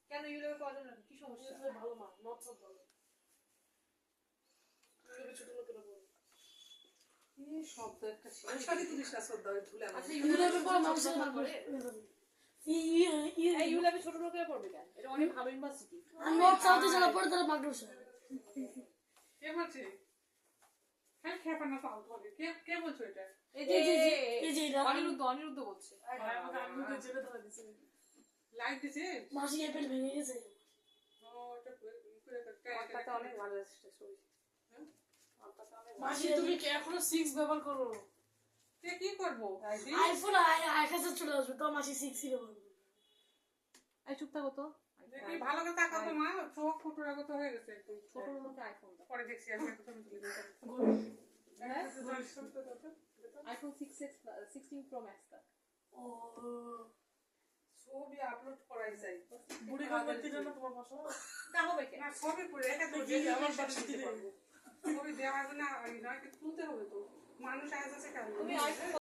কেন ইউলেভে পাওয়া যাবে না? কি সমস্যা? ভালো মা, নট সব ভালো। ছোট লোকেরা বলে এই শব্দ একটা ছিল। শাড়ি তুলিস না শ্রদ্ধা, ওই ধুলে আমার। আচ্ছা ইউলেভে পড়া মানুষের মানুষের করে। এই ইউলেভে ছোট লোকেরা পড়বে কেন? এটা অনেক ভালো ইউনিভার্সিটি। নর্থ সাউথে যারা পড়ে তারা মাদ্রাসা। কে বলছে? হ্যাঁ, খেপা না পাল করে। কে বলছো এটা? এই যে এটা অনিরুদ্ধ বলছে। আমাকে জেলে ধরে দিছে। লাইট দিছে? মাসি এপেল ভেঙে গেছে। ও, এটা করে মাথাটা অনেক ভালো আছে ছবি। মাসি তুমি কি এখনো 6 ব্যবহার করো? তে কি করব? আইফোন আইফোন চলে আসবে তো মাসি 6 ব্যবহার করবে। এই চুপ থাকো তো। দেখি ভালো করে তাকাও তো মা, চোখ ফুটুর আগত হয়ে গেছে একটু। ছোট মতো আইফোন দাও। পরে দেখছি আমি একটা ছবি তুলে দিই। হ্যাঁ হ্যাঁ, আইফোন 6s 16 প্রো ম্যাক্স কা। ও ছবি আপলোড করাই যাই। বুড়ি কাপড় দিলে না তোমার পাশে? তা হবে কেন? না, ছবি পুরো এটা তো দেখি আমার পাশে দিতে ছবি দেওয়া হবে না, নয় তুলতে হবে তো। মানুষ আজ আছে কেন? তুমি আইফোন